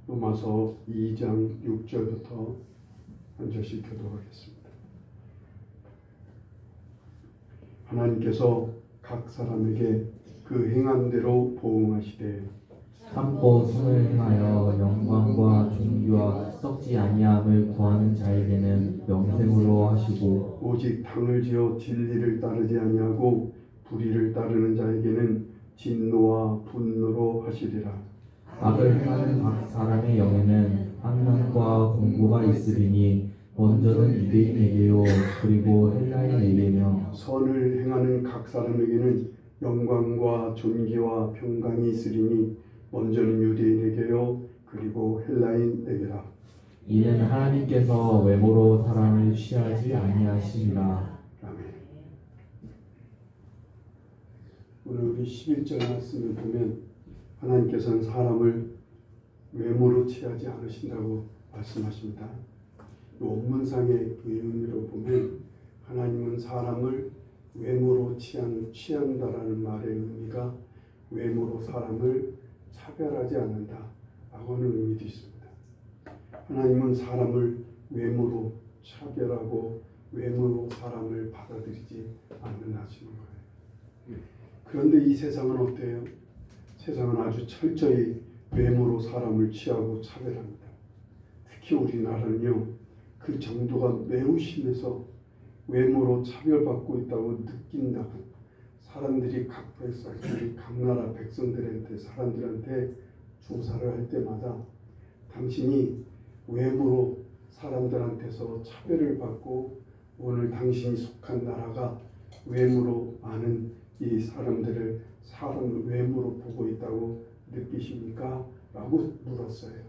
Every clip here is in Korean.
로마서 2장 6절부터 한 절씩 교독하겠습니다. 하나님께서 각 사람에게 그 행한 대로 보응하시되 참고 선을 행하여 영광과 존귀와 썩지 아니함을 구하는 자에게는 영생으로 하시고 오직 당을 지어 진리를 따르지 아니하고 불의를 따르는 자에게는 진노와 분노로 하시리라. 악을 행하는 각 사람의 영에는 학문과 공부가 있으리니 먼저는 유대인에게요 그리고 헬라인에게며 선을 행하는 각 사람에게는 영광과 존귀와 평강이 있으리니 먼저는 유대인에게요 그리고 헬라인에게라. 이는 하나님께서 외모로 사람을 취하지 아니하시니라. 아멘. 오늘 우리 11절 말씀을 보면 하나님께서는 사람을 외모로 취하지 않으신다고 말씀하십니다. 원문상의 의미로 보면 하나님은 사람을 외모로 취한다라는 말의 의미가 외모로 사람을 차별하지 않는다 라고 하는 의미도 있습니다. 하나님은 사람을 외모로 차별하고 외모로 사람을 받아들이지 않는다시는 거예요. 그런데 이 세상은 어때요? 세상은 아주 철저히 외모로 사람을 취하고 차별합니다. 특히 우리나라는요, 그 정도가 매우 심해서 외모로 차별받고 있다고 느낀다고 사람들이 각 나라 백성들한테 사람들한테 조사를 할 때마다 당신이 외모로 사람들한테서 차별을 받고 오늘 당신이 속한 나라가 외모로 아는 이 사람을 외모로 보고 있다고 느끼십니까? 라고 물었어요.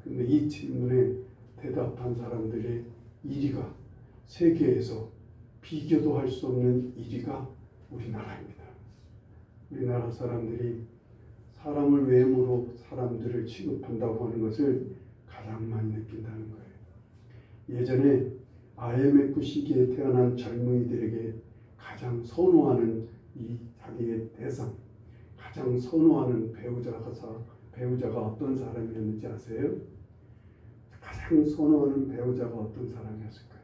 근데 이 질문에 대답한 사람들의 1위가 세계에서 비교도 할 수 없는 1위가 우리나라입니다. 우리나라 사람들이 사람을 외모로 사람들을 취급한다고 하는 것을 가장 많이 느낀다는 거예요. 예전에 IMF 시기에 태어난 젊은이들에게 가장 선호하는 이 자기의 대상, 가장 선호하는 배우자가 어떤 사람이었는지 아세요? 가장 선호하는 배우자가 어떤 사람이었을까요?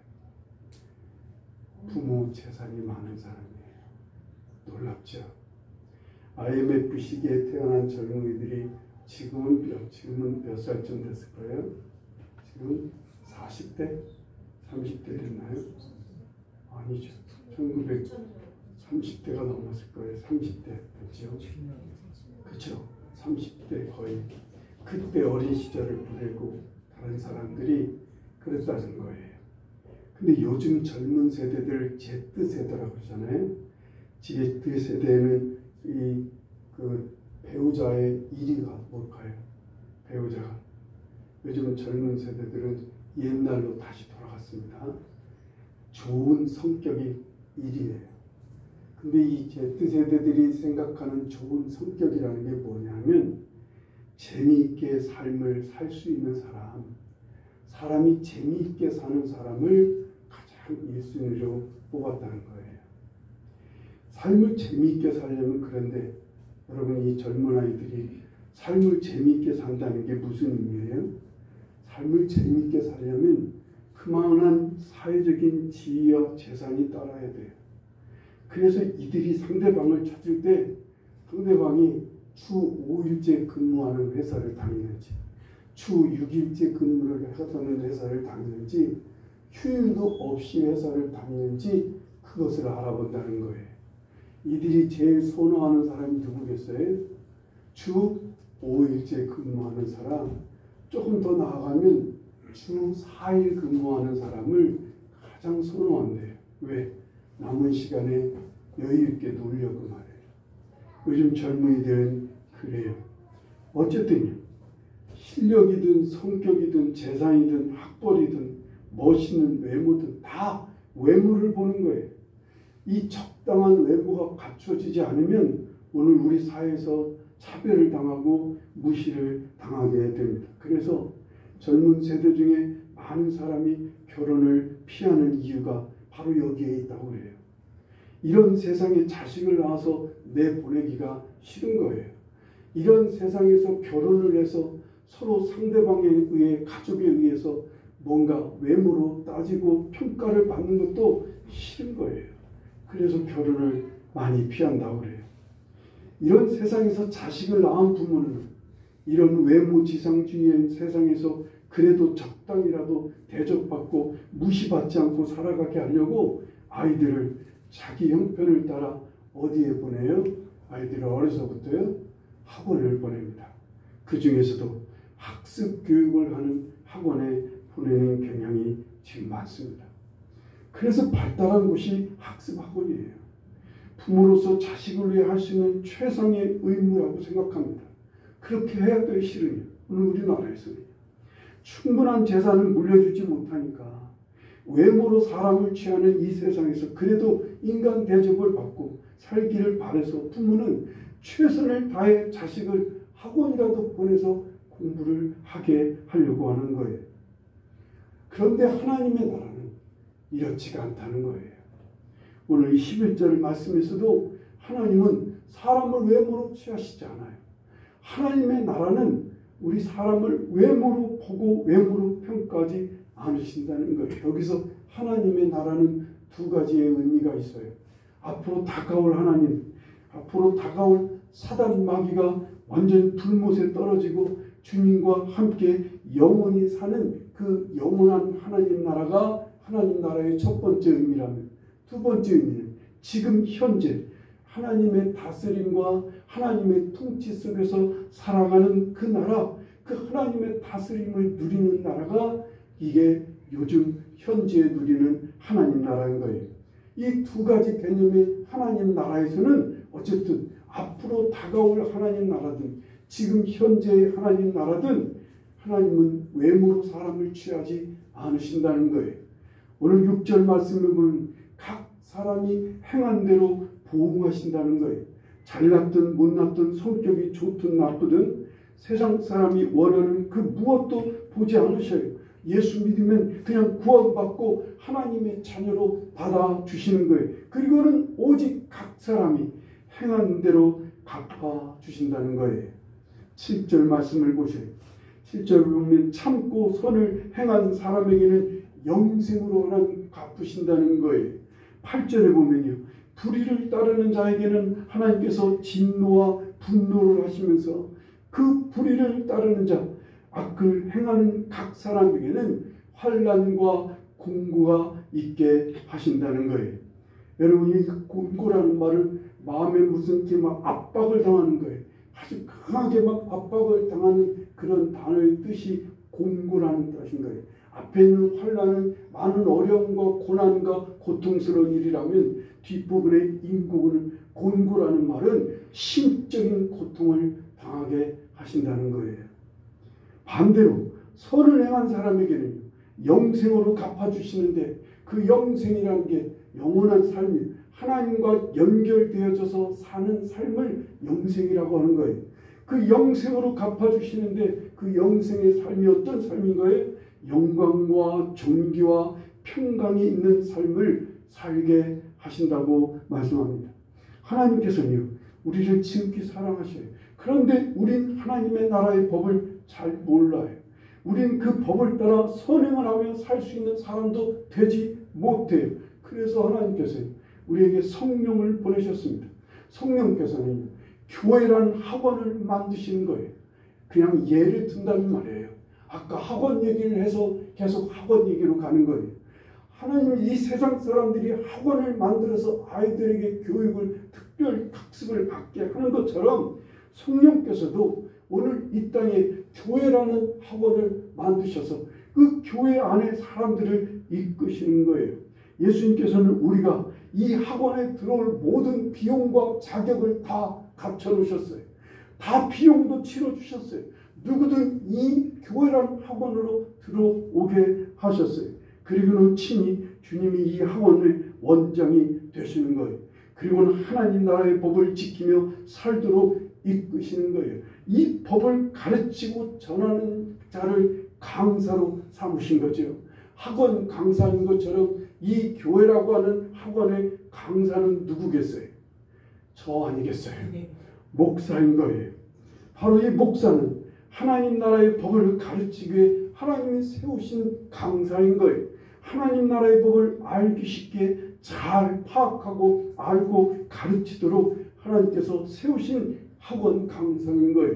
부모 재산이 많은 사람이에요. 놀랍죠? IMF 시기에 태어난 젊은이들이 지금은 몇 살쯤 됐을 거예요? 지금 40대? 30대 됐나요? 아니죠. 1930대가 넘었을 거예요. 30대 됐죠? 그렇죠? 30대 거의. 그때 어린 시절을 보내고 다른 사람들이 그랬다는 거예요. 근데 요즘 젊은 세대들 Z세대라고 그러잖아요. Z세대는 그 배우자의 1위가 뭘까요? 배우자가. 요즘 젊은 세대들은 옛날로 다시 돌아갔습니다. 좋은 성격이 1위예요. 근데 이 Z세대들이 생각하는 좋은 성격이라는 게 뭐냐면 재미있게 삶을 살 수 있는 사람이 재미있게 사는 사람을 가장 1순위로 뽑았다는 거예요. 삶을 재미있게 살려면 그런데 여러분 이 젊은 아이들이 삶을 재미있게 산다는 게 무슨 의미예요? 삶을 재미있게 살려면 그만한 사회적인 지위와 재산이 따라야 돼요. 그래서 이들이 상대방을 찾을 때 상대방이 주 5일째 근무하는 회사를 다니는지 주 6일째 근무를 하는 회사를 다니는지 휴일도 없이 회사를 다니는지 그것을 알아본다는 거예요. 이들이 제일 선호하는 사람이 누구겠어요? 주 5일째 근무하는 사람, 조금 더 나아가면 주 4일 근무하는 사람을 가장 선호한대요. 왜? 남은 시간에 여유 있게 놀려고 말해요. 요즘 젊은이들은 그래요. 어쨌든 실력이든 성격이든 재산이든 학벌이든 멋있는 외모든 다 외모를 보는 거예요. 이 적당한 외모가 갖춰지지 않으면 오늘 우리 사회에서 차별을 당하고 무시를 당하게 됩니다. 그래서 젊은 세대 중에 많은 사람이 결혼을 피하는 이유가 바로 여기에 있다고 그래요. 이런 세상에 자식을 낳아서 내보내기가 싫은 거예요. 이런 세상에서 결혼을 해서 서로 상대방에 의해 가족에 의해서 뭔가 외모로 따지고 평가를 받는 것도 싫은 거예요. 그래서 결혼을 많이 피한다고 그래요. 이런 세상에서 자식을 낳은 부모는 이런 외모지상주의의 세상에서 그래도 적당히라도 대접받고 무시받지 않고 살아가게 하려고 아이들을 자기 형편을 따라 어디에 보내요? 아이들을 어려서부터요? 학원을 보냅니다. 그 중에서도 학습 교육을 하는 학원에 보내는 경향이 지금 많습니다. 그래서 발달한 곳이 학습 학원이에요. 부모로서 자식을 위해 할 수 있는 최상의 의무라고 생각합니다. 그렇게 해야 될 실은요. 오늘 우리나라에서는 충분한 재산을 물려주지 못하니까 외모로 사람을 취하는 이 세상에서 그래도 인간 대접을 받고 살기를 바라서 부모는 최선을 다해 자식을 학원이라도 보내서 공부를 하게 하려고 하는 거예요. 그런데 하나님의 나라는 이렇지가 않다는 거예요. 오늘 이 11절 말씀에서도 하나님은 사람을 외모로 취하시지 않아요. 하나님의 나라는 우리 사람을 외모로 보고 외모로 평가하지 않으신다는 거예요. 여기서 하나님의 나라는 두 가지의 의미가 있어요. 앞으로 다가올 하나님, 앞으로 다가올 사단 마귀가 완전 불못에 떨어지고 주님과 함께 영원히 사는 그 영원한 하나님 나라가 하나님 나라의 첫 번째 의미라면, 두 번째 의미는 지금 현재 하나님의 다스림과 하나님의 통치 속에서 살아가는 그 나라, 그 하나님의 다스림을 누리는 나라가 이게 요즘 현재 누리는 하나님 나라인 거예요. 이 두 가지 개념의 하나님 나라에서는 어쨌든 앞으로 다가올 하나님 나라든 지금 현재의 하나님 나라든 하나님은 외모로 사람을 취하지 않으신다는 거예요. 오늘 6절 말씀을 보면 각 사람이 행한 대로 보응하신다는 거예요. 잘났든 못났든 성격이 좋든 나쁘든 세상 사람이 원하는 그 무엇도 보지 않으셔요. 예수 믿으면 그냥 구원받고 하나님의 자녀로 받아주시는 거예요. 그리고는 오직 각 사람이 행한 대로 갚아주신다는 거예요. 7절 말씀을 보세요. 7절 보면 참고 선을 행한 사람에게는 영생으로 하나님 갚으신다는 거예요. 8절에 보면요. 불의를 따르는 자에게는 하나님께서 진노와 분노를 하시면서 그 불의를 따르는 자, 악을 행하는 각 사람에게는 환난과 공고가 있게 하신다는 거예요. 여러분, 이 공고라는 말은 마음에 무슨 이렇게 막 압박을 당하는 거예요. 아주 강하게 막 압박을 당하는 그런 단어의 뜻이 공고라는 뜻인 거예요. 앞에 있는 환난은 많은 어려움과 고난과 고통스러운 일이라면 뒷부분의 인고는 곤고라는 말은 심적인 고통을 당하게 하신다는 거예요. 반대로 선을 행한 사람에게는 영생으로 갚아주시는데 그 영생이라는 게 영원한 삶이 하나님과 연결되어져서 사는 삶을 영생이라고 하는 거예요. 그 영생으로 갚아주시는데 그 영생의 삶이 어떤 삶인 거예요? 영광과 존귀와 평강이 있는 삶을 살게 하신다고 말씀합니다. 하나님께서는요, 우리를 지극히 사랑하셔요. 그런데 우린 하나님의 나라의 법을 잘 몰라요. 우린 그 법을 따라 선행을 하며 살 수 있는 사람도 되지 못해요. 그래서 하나님께서 우리에게 성령을 보내셨습니다. 성령께서는 교회라는 학원을 만드시는 거예요. 그냥 예를 든다는 말이에요. 아까 학원 얘기를 해서 계속 학원 얘기로 가는 거예요. 하나님은 이 세상 사람들이 학원을 만들어서 아이들에게 교육을 특별 학습을 받게 하는 것처럼 성령께서도 오늘 이 땅에 교회라는 학원을 만드셔서 그 교회 안에 사람들을 이끄시는 거예요. 예수님께서는 우리가 이 학원에 들어올 모든 비용과 자격을 다 갖춰놓으셨어요. 다 비용도 치러주셨어요. 누구든 이 교회라는 학원으로 들어오게 하셨어요. 그리고는 친히 주님이 이 학원의 원장이 되시는 거예요. 그리고는 하나님 나라의 법을 지키며 살도록 이끄시는 거예요. 이 법을 가르치고 전하는 자를 강사로 삼으신 거죠. 학원 강사인 것처럼 이 교회라고 하는 학원의 강사는 누구겠어요? 저 아니겠어요? 목사인 거예요. 바로 이 목사는 하나님 나라의 법을 가르치기 위해 하나님이 세우신 강사인 거예요. 하나님 나라의 법을 알기 쉽게 잘 파악하고 알고 가르치도록 하나님께서 세우신 학원 강사인 거예요.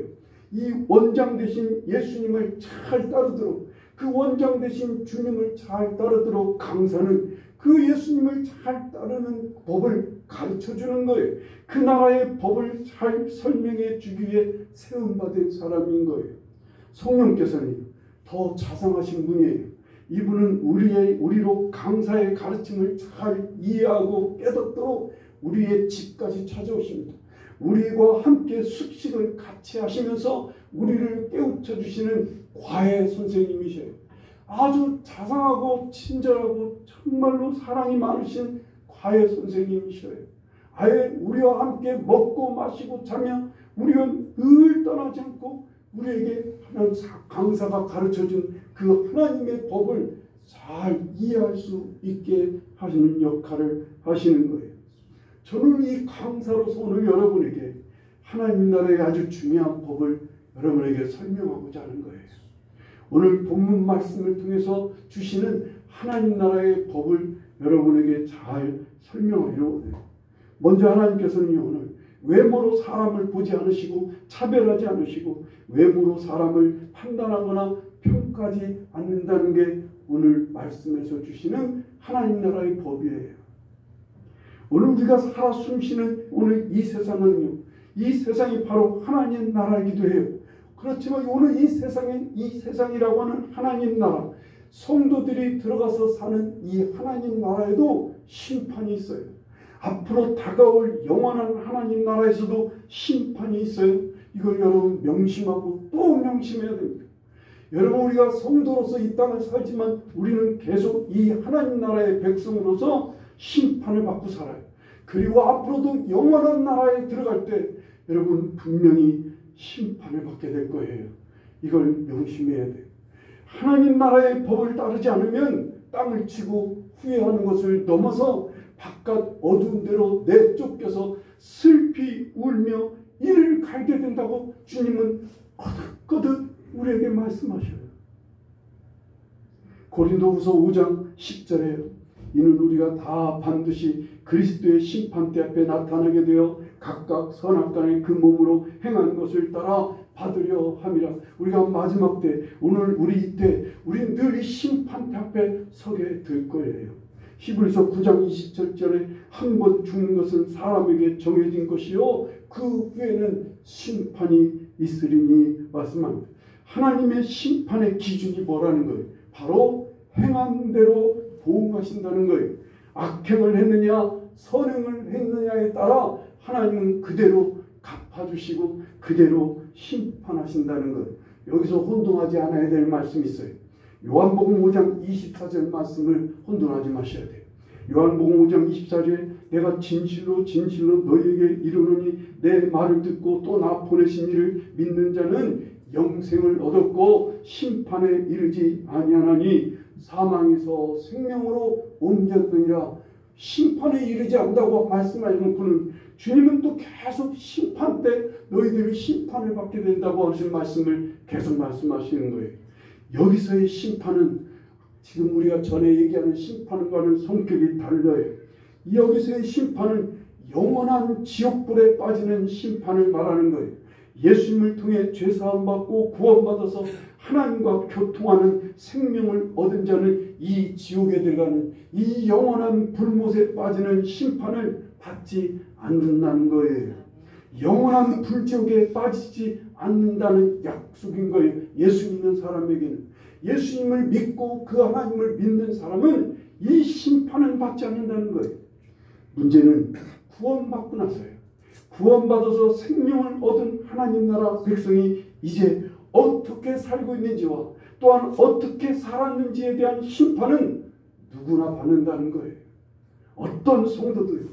이 원장 되신 예수님을 잘 따르도록, 그 원장 되신 주님을 잘 따르도록 강사는 그 예수님을 잘 따르는 법을 가르쳐 주는 거예요. 그 나라의 법을 잘 설명해 주기 위해 세움받은 사람인 거예요. 성령께서는 더 자상하신 분이에요. 이분은 우리로 강사의 가르침을 잘 이해하고 깨닫도록 우리의 집까지 찾아오십니다. 우리와 함께 숙식을 같이 하시면서 우리를 깨우쳐 주시는 과외 선생님이셔요. 아주 자상하고 친절하고 정말로 사랑이 많으신 과외 선생님이셔요. 아예 우리와 함께 먹고 마시고 자며 우리가 늘 떠나지 않고 우리에게 하나님 강사가 가르쳐준 그 하나님의 법을 잘 이해할 수 있게 하시는 역할을 하시는 거예요. 저는 이 강사로서 오늘 여러분에게 하나님 나라의 아주 중요한 법을 여러분에게 설명하고자 하는 거예요. 오늘 본문 말씀을 통해서 주시는 하나님 나라의 법을 여러분에게 잘 설명하려고 해요. 먼저 하나님께서는요, 오늘 외모로 사람을 보지 않으시고 차별하지 않으시고 외모로 사람을 판단하거나 평가하지 않는다는 게 오늘 말씀에서 주시는 하나님 나라의 법이에요. 오늘 우리가 살아 숨쉬는 오늘 이 세상은요, 이 세상이 바로 하나님 나라이기도 해요. 그렇지만 오늘 이 세상이라고 하는 하나님 나라, 성도들이 들어가서 사는 이 하나님 나라에도 심판이 있어요. 앞으로 다가올 영원한 하나님 나라에서도 심판이 있어요. 이걸 여러분 명심하고 또 명심해야 됩니다. 여러분, 우리가 성도로서 이 땅을 살지만 우리는 계속 이 하나님 나라의 백성으로서 심판을 받고 살아요. 그리고 앞으로도 영원한 나라에 들어갈 때 여러분 분명히 심판을 받게 될 거예요. 이걸 명심해야 돼요. 하나님 나라의 법을 따르지 않으면 땅을 치고 후회하는 것을 넘어서 바깥 어두운 데로 내쫓겨서 슬피 울며 이를 갈게 된다고 주님은 거듭거듭 우리에게 말씀하셔요. 고린도후서 5장 10절에 이는 우리가 다 반드시 그리스도의 심판대 앞에 나타나게 되어 각각 선악간에 그 몸으로 행한 것을 따라 받으려 함이라. 우리가 마지막 때, 오늘 우리 이때 우리는 늘 이 심판대 앞에 서게 될 거예요. 히브리서 9장 27절에 한 번 죽는 것은 사람에게 정해진 것이요 그 후에는 심판이 있으리니 말씀합니다. 하나님의 심판의 기준이 뭐라는 거예요? 바로 행한 대로 보응하신다는 거예요. 악행을 했느냐 선행을 했느냐에 따라 하나님은 그대로 갚아주시고 그대로 심판하신다는 거예요. 여기서 혼동하지 않아야 될 말씀이 있어요. 요한복음 5장 24절 말씀을 혼돈하지 마셔야 돼요. 요한복음 5장 24절에 내가 진실로 진실로 너희에게 이르노니 내 말을 듣고 또 나 보내신 이를 믿는 자는 영생을 얻었고 심판에 이르지 아니하나니 사망에서 생명으로 옮겼느니라. 심판에 이르지 않는다고 말씀하시는 주님은 또 계속 심판 때 너희들이 심판을 받게 된다고 하시는 말씀을 계속 말씀하시는 거예요. 여기서의 심판은 지금 우리가 전에 얘기하는 심판과는 성격이 달라요. 여기서의 심판은 영원한 지옥불에 빠지는 심판을 말하는 거예요. 예수님을 통해 죄사함 받고 구원받아서 하나님과 교통하는 생명을 얻은 자는 이 지옥에 들어가는 이 영원한 불못에 빠지는 심판을 받지 않는다는 거예요. 영원한 불지옥에 빠지지 않는다는 약속인 거예요. 예수 믿는 사람에게는. 예수님을 믿고 그 하나님을 믿는 사람은 이 심판을 받지 않는다는 거예요. 문제는 구원받고 나서요. 구원받아서 생명을 얻은 하나님 나라 백성이 이제 어떻게 살고 있는지와 또한 어떻게 살았는지에 대한 심판은 누구나 받는다는 거예요. 어떤 성도들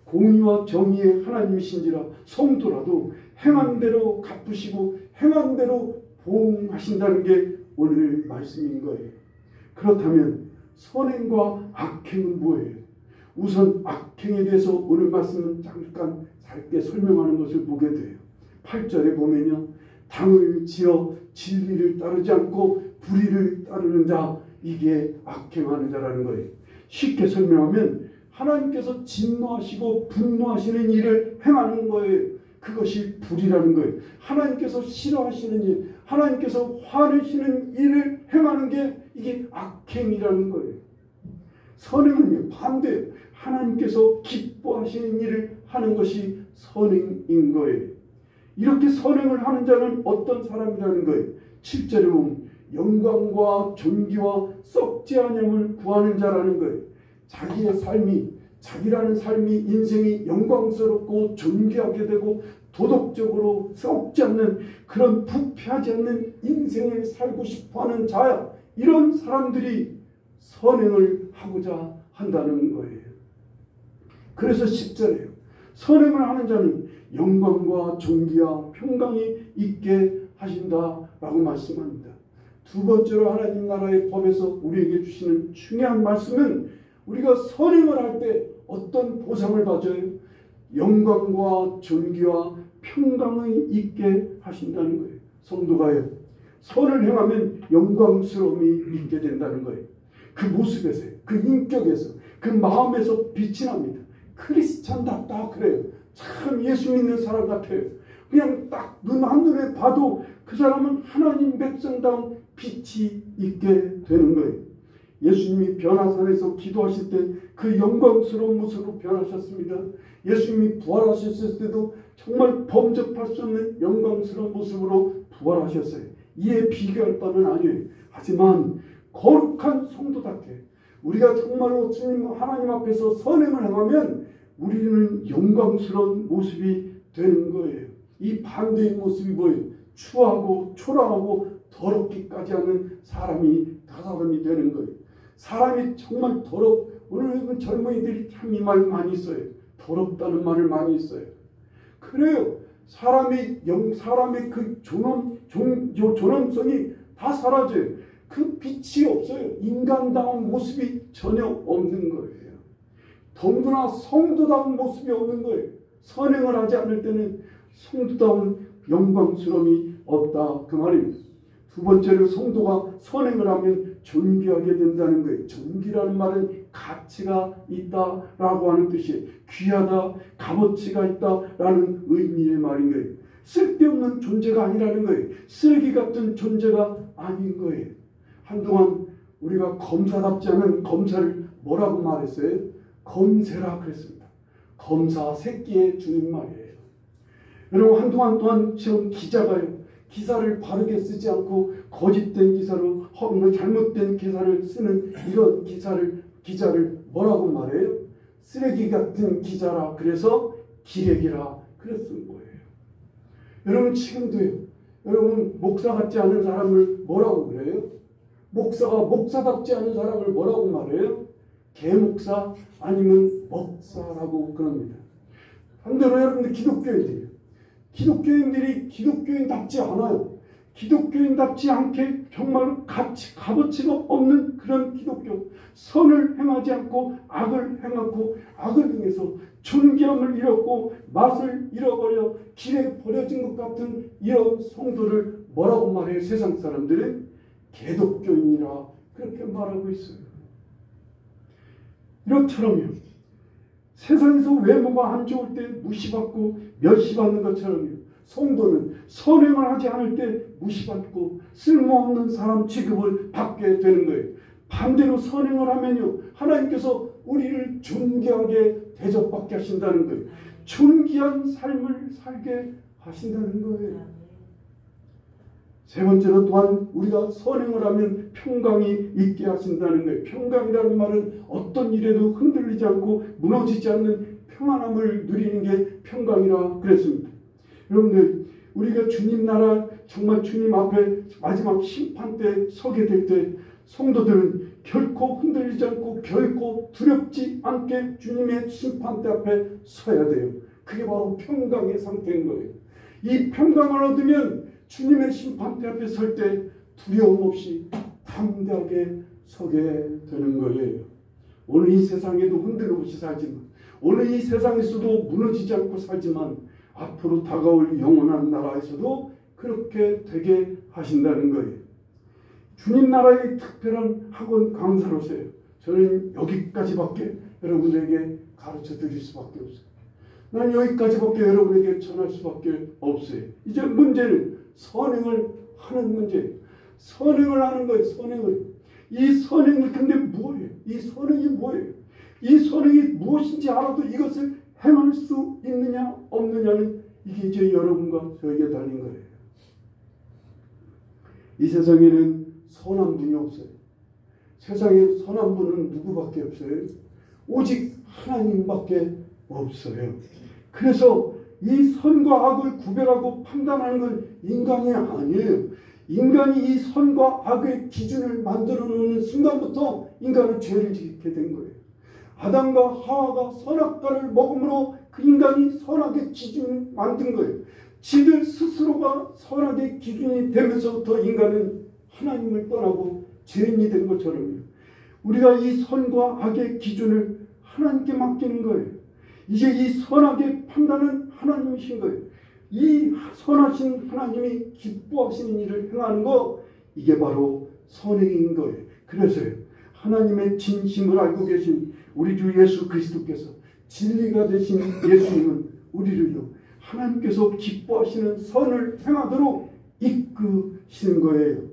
공의와 정의의 하나님이신지라 성도라도 행한 대로 갚으시고 행한 대로 보응하신다는 게 오늘 말씀인 거예요. 그렇다면 선행과 악행은 뭐예요? 우선 악행에 대해서 오늘 말씀은 잠깐 짧게 설명하는 것을 보게 돼요. 8절에 보면요. 당을 지어 진리를 따르지 않고 불의를 따르는 자, 이게 악행하는 자라는 거예요. 쉽게 설명하면 하나님께서 진노하시고 분노하시는 일을 행하는 거예요. 그것이 불이라는 거예요. 하나님께서 싫어하시는 일, 하나님께서 화내시는 일을 행하는 게 이게 악행이라는 거예요. 선행은요, 반대예요. 하나님께서 기뻐하시는 일을 하는 것이 선행인 거예요. 이렇게 선행을 하는 자는 어떤 사람이라는 거예요. 7절에 보면 영광과 존귀와 썩지 아니함을 구하는 자라는 거예요. 자기의 삶이, 자기라는 삶이, 인생이 영광스럽고 존귀하게 되고 도덕적으로 썩지 않는, 그런 부패하지 않는 인생을 살고 싶어하는 자야. 이런 사람들이 선행을 하고자 한다는 거예요. 그래서 10절에요. 선행을 하는 자는 영광과 존귀와 평강이 있게 하신다라고 말씀합니다. 두 번째로 하나님 나라의 법에서 우리에게 주시는 중요한 말씀은 우리가 선행을 할 때 어떤 보상을 받아요? 영광과 존귀와 평강이 있게 하신다는 거예요. 성도가요, 선을 행하면 영광스러움이 있게 된다는 거예요. 그 모습에서, 그 인격에서, 그 마음에서 빛이 납니다. 크리스찬답다 그래요. 참 예수 믿는 사람 같아요. 그냥 딱 눈 한눈에 봐도 그 사람은 하나님 백성다운 빛이 있게 되는 거예요. 예수님이 변화산에서 기도하실 때 그 영광스러운 모습으로 변하셨습니다. 예수님이 부활하셨을 때도 정말 범접할 수 없는 영광스러운 모습으로 부활하셨어요. 이에 비교할 바는 아니에요. 하지만 거룩한 성도답게 우리가 정말로 주님 하나님 앞에서 선행을 행하면 우리는 영광스러운 모습이 되는 거예요. 이 반대의 모습이 뭐예요? 추하고 초라하고 더럽기까지 하는 사람이 되는 거예요. 사람이 정말 오늘 젊은이들이 참 이 말 많이 써요. 더럽다는 말을 많이 써요. 그래요. 사람의 그 존엄성이 다 사라져요. 그 빛이 없어요. 인간다운 모습이 전혀 없는 거예요. 더구나 성도다운 모습이 없는 거예요. 선행을 하지 않을 때는 성도다운 영광스러움이 없다 그 말입니다. 두 번째로 성도가 선행을 하면 존귀하게 된다는 거예요. 존귀라는 말은 가치가 있다라고 하는 뜻이에요. 귀하다, 값어치가 있다라는 의미의 말인 거예요. 쓸데없는 존재가 아니라는 거예요. 쓰레기 같은 존재가 아닌 거예요. 한동안 우리가 검사답지 않은 검사를 뭐라고 말했어요? 검새라 그랬습니다. 검사 새끼의 줄임말이에요. 여러분 한동안 또한 지금 기자가요. 기사를 바르게 쓰지 않고 거짓된 기사로 잘못된 기사를 쓰는 이런 기자를 뭐라고 말해요? 쓰레기 같은 기자라 그래서 기레기라 그랬던 거예요. 여러분 지금도요. 여러분 목사 같지 않은 사람을 뭐라고 그래요? 목사가 목사답지 않은 사람을 뭐라고 말해요? 개목사 아니면 먹사라고 그럽니다. 반대로 여러분들 기독교인들이 기독교인답지 않아요. 기독교인답지 않게 정말 값어치가 없는 그런 기독교. 선을 행하지 않고 악을 행하고 악을 행해서 존귀함을 잃었고 맛을 잃어버려 길에 버려진 것 같은 이런 성도를 뭐라고 말해요? 세상 사람들은 개독교인이라 그렇게 말하고 있어요. 이렇처럼요. 세상에서 외모가 안 좋을 때 무시받고 멸시받는 것처럼요. 성도는 선행을 하지 않을 때 무시받고 쓸모없는 사람 취급을 받게 되는 거예요. 반대로 선행을 하면요. 하나님께서 우리를 존귀하게 대접받게 하신다는 거예요. 존귀한 삶을 살게 하신다는 거예요. 세 번째로 또한 우리가 선행을 하면 평강이 있게 하신다는 거예요. 평강이라는 말은 어떤 일에도 흔들리지 않고 무너지지 않는 평안함을 누리는 게 평강이라 그랬습니다. 여러분들 우리가 주님 나라 정말 주님 앞에 마지막 심판 때 서게 될 때 성도들은 결코 흔들리지 않고 결코 두렵지 않게 주님의 심판대 앞에 서야 돼요. 그게 바로 평강의 상태인 거예요. 이 평강을 얻으면 주님의 심판대 앞에 설 때 두려움 없이 담대하게 서게 되는 거예요. 오늘 이 세상에도 흔들림 없이 살지만, 오늘 이 세상에서도 무너지지 않고 살지만 앞으로 다가올 영원한 나라에서도 그렇게 되게 하신다는 거예요. 주님 나라의 특별한 학원 강사로서요. 저는 여기까지밖에 여러분에게 가르쳐 드릴 수밖에 없어요. 난 여기까지밖에 여러분에게 전할 수밖에 없어요. 이제 문제는 선행을 하는 문제예요. 선행을 하는 거예요. 선행을. 이 선행이 근데 뭐예요? 이 선행이 뭐예요? 이 선행이 무엇인지 알아도 이것을 행할 수 있느냐 없느냐는 이게 이제 여러분과 저에게 달린 거예요. 이 세상에는 선한 분이 없어요. 세상에 선한 분은 누구밖에 없어요? 오직 하나님밖에 없어요. 그래서 이 선과 악을 구별하고 판단하는 건 인간이 아니에요. 인간이 이 선과 악의 기준을 만들어 놓는 순간부터 인간은 죄를 짓게 된 거예요. 아담과 하와가 선악과를 먹음으로 그 인간이 선악의 기준을 만든 거예요. 지들 스스로가 선악의 기준이 되면서부터 인간은 하나님을 떠나고 죄인이 된 것처럼요. 우리가 이 선과 악의 기준을 하나님께 맡기는 거예요. 이제 이 선악의 판단은 하나님이신 거예요. 이 선하신 하나님이 기뻐하시는 일을 행하는 거, 이게 바로 선행인 거예요. 그래서요, 하나님의 진심을 알고 계신 우리 주 예수 그리스도께서, 진리가 되신 예수님은 우리를요 하나님께서 기뻐하시는 선을 행하도록 이끄시는 거예요.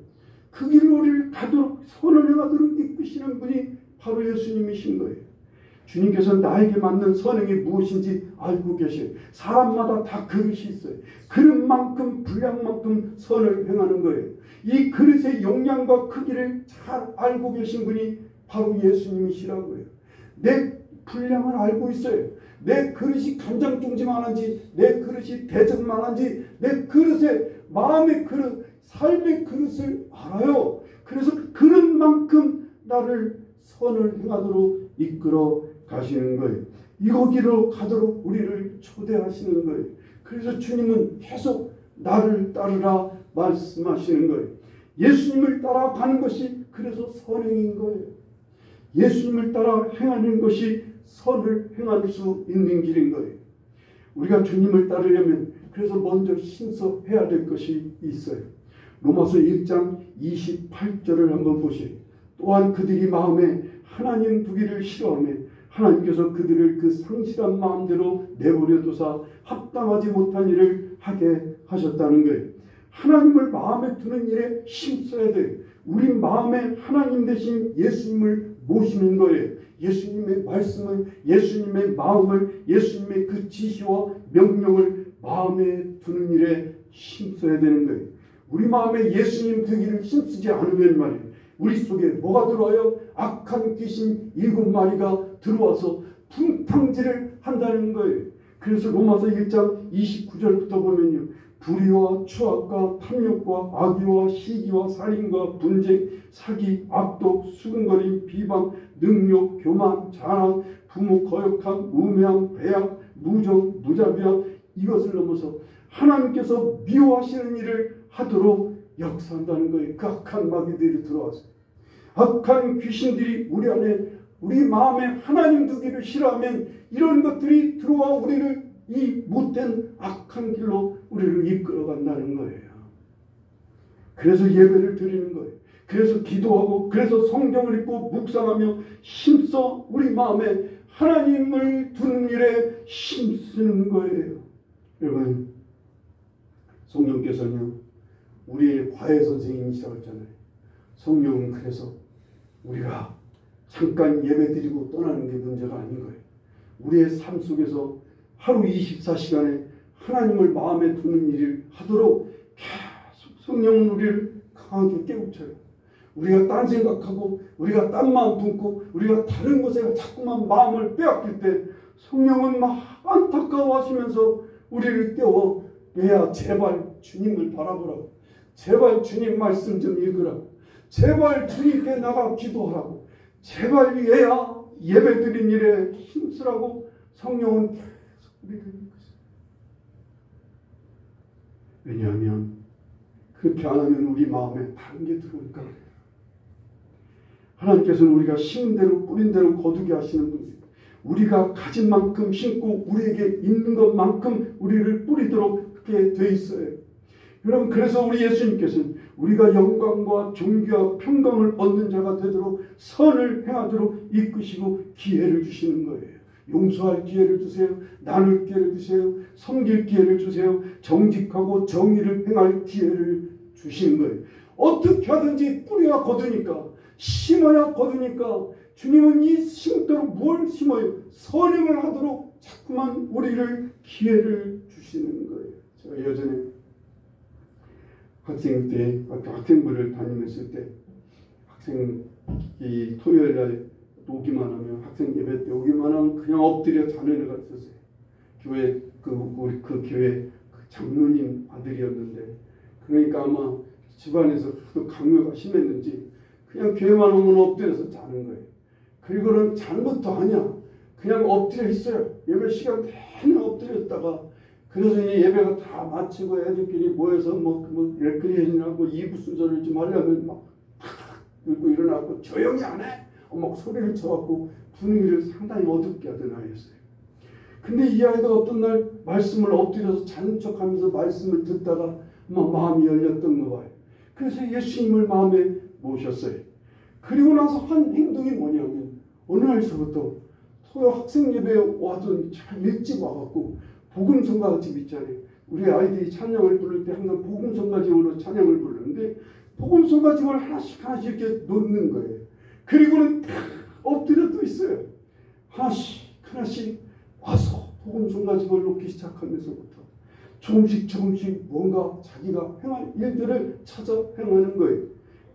그 길로 우리를 가도록, 선을 행하도록 이끄시는 분이 바로 예수님이신 거예요. 주님께서 나에게 맞는 선행이 무엇인지 알고 계셔요. 사람마다 다 그릇이 있어요. 그릇만큼 분량만큼 선을 행하는 거예요. 이 그릇의 용량과 크기를 잘 알고 계신 분이 바로 예수님이시라고요. 내 분량을 알고 있어요. 내 그릇이 간장종지만한지, 내 그릇이 대접만한지, 내 그릇에 마음의 그릇, 삶의 그릇을 알아요. 그래서 그 그릇만큼 나를 선을 행하도록 이끌어 가시는 거예요. 이 거기로 가도록 우리를 초대하시는 거예요. 그래서 주님은 계속 나를 따르라 말씀하시는 거예요. 예수님을 따라가는 것이 그래서 선행인 거예요. 예수님을 따라 행하는 것이 선을 행할 수 있는 길인 거예요. 우리가 주님을 따르려면 그래서 먼저 힘써 해야 될 것이 있어요. 로마서 1장 28절을 한번 보세요. 또한 그들이 마음에 하나님 두기를 싫어하며 하나님께서 그들을 그 상실한 마음대로 내버려 두사 합당하지 못한 일을 하게 하셨다는 거예요. 하나님을 마음에 두는 일에 힘써야 돼요. 우리 마음에 하나님 대신 예수님을 모시는 거예요. 예수님의 말씀을, 예수님의 마음을, 예수님의 그 지시와 명령을 마음에 두는 일에 힘써야 되는 거예요. 우리 마음에 예수님 두기를 힘쓰지 않으면 말이에요, 우리 속에 뭐가 들어와요? 악한 귀신 7마리가 들어와서 분탕질을 한다는 거예요. 그래서 로마서 1장 29절부터 보면요, 불의와 추악과 탐욕과 악의와 시기와 살인과 분쟁, 사기, 악독, 수근거림, 비방, 능욕, 교만, 자랑, 부모 거역함, 우매함, 배양, 무정, 무자비함, 이것을 넘어서 하나님께서 미워하시는 일을 하도록 역사한다는 거예요. 그 악한 마귀들이 들어와서, 악한 귀신들이 우리 안에, 우리 마음에 하나님 두기를 싫어하면 이런 것들이 들어와 우리를 이 못된 악한 길로 우리를 이끌어 간다는 거예요. 그래서 예배를 드리는 거예요. 그래서 기도하고, 그래서 성경을 읽고 묵상하며 힘써 우리 마음에 하나님을 두는 일에 힘쓰는 거예요. 여러분, 성령께서는요 우리의 과외 선생님이시라고 했잖아요. 성령은 그래서 우리가 잠깐 예배드리고 떠나는 게 문제가 아닌 거예요. 우리의 삶 속에서 하루 24시간에 하나님을 마음에 두는 일을 하도록 계속 성령은 우리를 강하게 깨우쳐요. 우리가 딴 생각하고, 우리가 딴 마음 품고, 우리가 다른 것에 자꾸만 마음을 빼앗길 때 성령은 막 안타까워하시면서 우리를 깨워, 얘야 제발 주님을 바라보라고, 제발 주님 말씀 좀 읽으라고, 제발 주님께 나가 기도하라고, 제발 얘야 예배드린 일에 힘쓰라고 성령은 계속 우리를 이끌고 있어요. 왜냐하면 그렇게 안 하면 우리 마음에 다른 게 들어오니까 그래요. 하나님께서는 우리가 심은 대로 뿌린 대로 거두게 하시는 분이에요. 우리가 가진 만큼 심고 우리에게 있는 것만큼 우리를 뿌리도록 그렇게 돼 있어요. 여러분, 그래서 우리 예수님께서는 우리가 영광과 존귀와 평강을 얻는 자가 되도록 선을 행하도록 이끄시고 기회를 주시는 거예요. 용서할 기회를 주세요. 나눌 기회를 주세요. 섬길 기회를 주세요. 정직하고 정의를 행할 기회를 주시는 거예요. 어떻게 하든지 뿌리가 거두니까, 심어야 거두니까, 주님은 이 심도록 뭘 심어요? 선행을 하도록 자꾸만 우리를 기회를 주시는 거예요. 제가 예전에 학생 때, 학생부를 다니면서 때, 학생이 토요일날 오기만 하면, 학생 예배 때 오기만 하면 그냥 엎드려 자는 애가 있었어요. 교회, 우리 그 교회 장로님 아들이었는데, 그러니까 아마 집안에서 그 강요가 심했는지 그냥 교회만 오면 엎드려서 자는 거예요. 그리고는 자는 것도 아니야. 그냥 엎드려 있어요. 예배 시간 내내 엎드려 있다가, 그래서 이 예배가 다 마치고 애들끼리 모여서 레크리에이션하고 2부 순서를 좀 하려면 막 들고 일어나고 조용히 안 해? 막 소리를 쳐갖고 분위기를 상당히 어둡게 하던 아이였어요. 근데 이 아이가 어떤 날 말씀을 엎드려서 자는 척하면서 말씀을 듣다가 막 마음이 열렸던 거 봐요. 그래서 예수님을 마음에 모셨어요. 그리고 나서 한 행동이 뭐냐면, 어느 날서부터 토요 학생 예배에 와도 참 일찍 와갖고 복음성가집 있잖아요. 우리 아이들이 찬양을 부를 때 항상 복음성가집으로 찬양을 부르는데, 복음성가집을 하나씩 이렇게 놓는 거예요. 그리고는 엎드려 또 있어요. 하나씩 와서 복음성가집을 놓기 시작하면서부터 조금씩 뭔가 자기가 행할 일들을 찾아 행하는 거예요.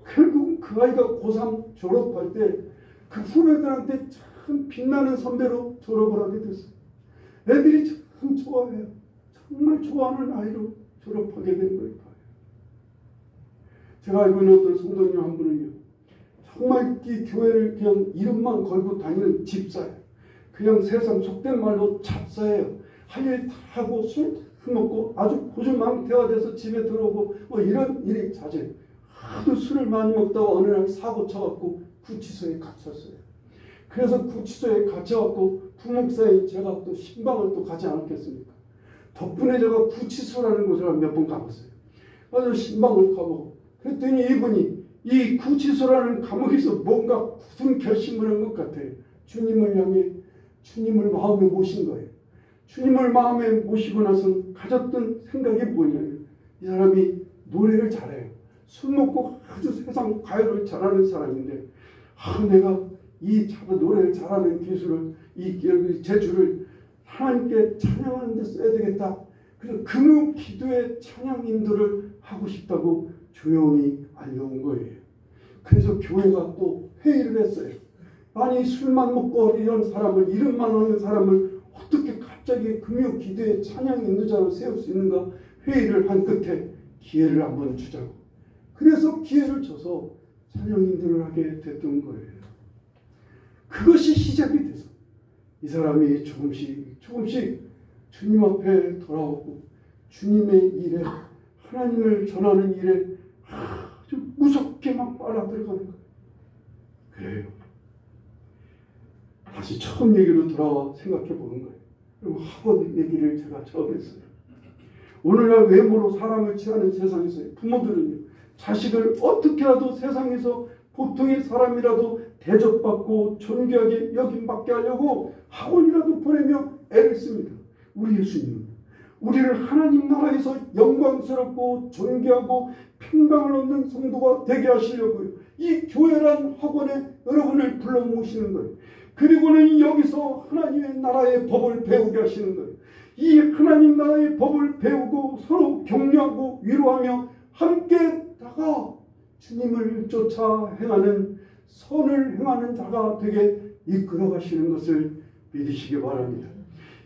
결국 그 아이가 고3 졸업할 때 그 후배들한테 참 빛나는 선배로 졸업을 하게 됐어요. 애들이 참 좋아해요. 정말 좋아하는 아이로 졸업하게 된 거예요. 제가 알고 있는 어떤 성도님 한 분은요, 정말 이 교회를 그냥 이름만 걸고 다니는 집사예요. 그냥 세상 속된 말로 잡사예요. 할 일 다 하고 술 먹고 아주 고주망태화돼서 집에 들어오고 이런 일이 잦아요. 하도 술을 많이 먹다가 어느 날 사고 쳐갖고 구치소에 갇혔어요. 그래서 구치소에 갇혀갖고 부목사에 제가 또 신방을 또 가지 않았겠습니까? 덕분에 제가 구치소라는 곳을 몇 번 가봤어요. 그래서 신방을 가보고, 그랬더니 이분이 이 구치소라는 감옥에서 뭔가 굳은 결심을 한 것 같아요. 주님을 향해 주님을 마음에 모신 거예요. 주님을 마음에 모시고 나서 가졌던 생각이 뭐냐면, 이 사람이 노래를 잘해요. 술 먹고 아주 세상 가요를 잘하는 사람인데, 내가 이 노래를 잘하는 기술을, 이 재주를 하나님께 찬양하는 데 써야 되겠다. 그래서 금요 기도의 찬양 인도를 하고 싶다고 조용히 알려온 거예요. 그래서 교회가 또 회의를 했어요. 아니, 술만 먹고 이런 사람을, 이름만 하는 사람을 어떻게 갑자기 금요 기도의 찬양 인도자로 세울 수 있는가 회의를 한 끝에 기회를 한번 주자고. 그래서 기회를 줘서 찬양 인도를 하게 됐던 거예요. 그것이 시작이 돼서 이 사람이 조금씩 주님 앞에 돌아오고, 주님의 일에, 하나님을 전하는 일에 아주 무섭게 막 빨아들어가는 거예요. 그래요. 다시 처음 얘기로 돌아와 생각해 보는 거예요. 그리고 학원 얘기를 제가 처음 했어요. 오늘날 외모로 사람을 취하는 세상에서 부모들은요, 자식을 어떻게 해도 세상에서 보통의 사람이라도 대접받고 존귀하게 여김받게 하려고 학원이라도 보내며 애를 씁니다. 우리 예수님은 우리를 하나님 나라에서 영광스럽고 존귀하고 평강을 얻는 성도가 되게 하시려고요, 이 교회란 학원에 여러분을 불러 모시는 거예요. 그리고는 여기서 하나님의 나라의 법을 배우게 하시는 거예요. 이 하나님 나라의 법을 배우고 서로 격려하고 위로하며 함께 다가 주님을 쫓아 행하는, 선을 행하는 자가 되게 이끌어 가시는 것을 믿으시기 바랍니다.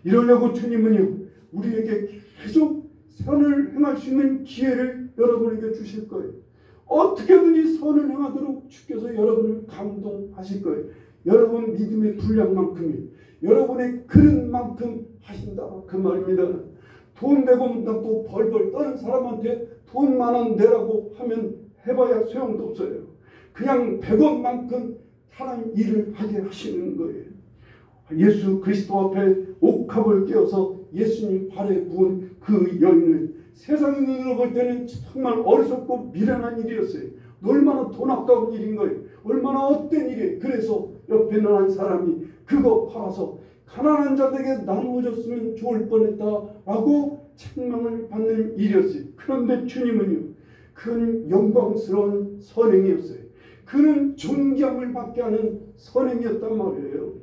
이러려고 주님은요, 우리에게 계속 선을 행할 수 있는 기회를 여러분에게 주실 거예요. 어떻게든지 선을 행하도록 주께서 여러분을 감동하실 거예요. 여러분 믿음의 분량만큼이, 여러분의 그릇만큼 하신다, 그 말입니다. 돈 내고 벌벌 떠는 사람한테 돈 10,000원 내라고 하면 해봐야 소용도 없어요. 그냥 100원만큼 하나님 일을 하게 하시는 거예요. 예수 그리스도 앞에 옥합을 깨어서 예수님 발에 부은 그 여인을 세상 눈으로 볼 때는 정말 어리석고 미련한 일이었어요. 얼마나 돈 아까운 일인 거예요. 얼마나 헛된 일이에요. 그래서 옆에 있는 한 사람이 그거 팔아서 가난한 자들에게 나누어줬으면 좋을 뻔했다라고 책망을 받는 일이었어요. 그런데 주님은요, 그건 영광스러운 선행이었어요. 그는 존경을 받게 하는 선행이었단 말이에요.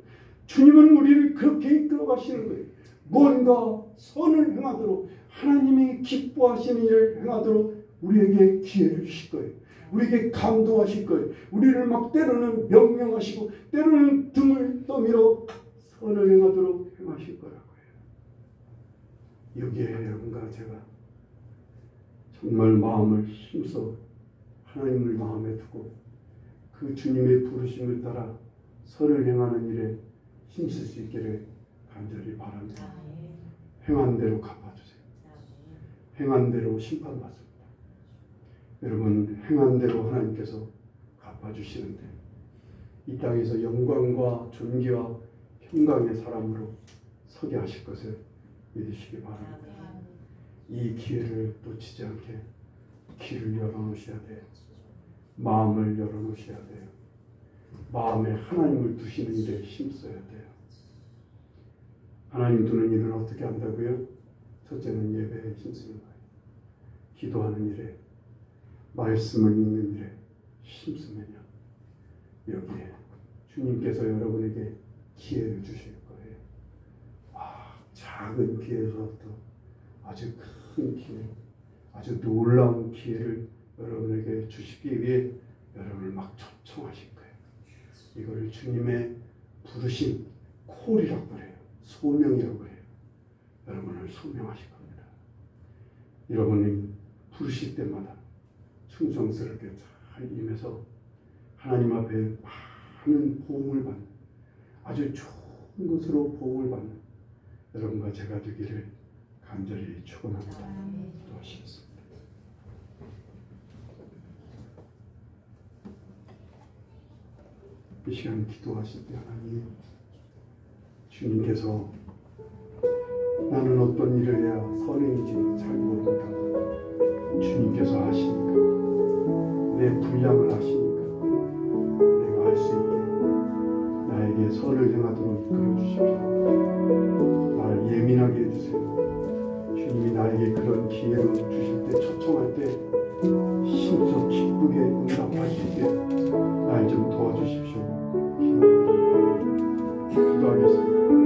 주님은 우리를 그렇게 이끌어 가시는 거예요. 뭔가 선을 행하도록, 하나님이 기뻐하시는 일을 행하도록 우리에게 기회를 주실 거예요. 우리에게 감동하실 거예요. 우리를 막 때로는 명령하시고 때로는 등을 떠밀어 선을 행하도록 행하실 거라고요. 여기에 여러분과 제가 정말 마음을 힘써 하나님을 마음에 두고 그 주님의 부르심을 따라 선을 행하는 일에 힘쓸 수 있기를 간절히 바랍니다. 행한 대로 갚아주세요. 행한 대로 심판받습니다. 여러분, 행한 대로 하나님께서 갚아주시는데 이 땅에서 영광과 존귀와 평강의 사람으로 서게 하실 것을 믿으시기 바랍니다. 이 기회를 놓치지 않게 귀를 열어놓으셔야 돼요. 마음을 열어놓으셔야 돼요. 마음에 하나님을 두시는 일에 힘써야 돼요. 하나님 두는 일은 어떻게 한다고요? 첫째는 예배에 힘쓰는 거예요. 기도하는 일에, 말씀을 읽는 일에 힘쓰면요, 여기에 주님께서 여러분에게 기회를 주실 거예요. 작은 기회에서부터 아주 큰 기회, 아주 놀라운 기회를 여러분에게 주시기 위해 여러분을 막 초청하실 거예요. 이걸 주님의 부르심, 콜이라고 그래요. 소명이라고 그래요. 여러분을 소명하실 겁니다. 여러분이 부르실 때마다 충성스럽게 잘 임해서 하나님 앞에 많은 보응을 받는, 아주 좋은 것으로 보응을 받는 여러분과 제가 되기를 간절히 축원합니다. 기도하시겠습니다. 이 시간 기도하실 때 하나님, 주님께서 나는 어떤 일을 해야 선행인지 잘 모릅니다. 주님께서 아시니까, 내 분량을 아시니까 내가 알 수 있게 나에게 선을 행하도록 이끌어 주십시오. 나를 예민하게 해주세요. 주님이 나에게 그런 기회를 주실 때, 초청할 때 힘써 기쁘게 응답할 수 있게 날 좀 도와주십시오. 기도하겠습니다.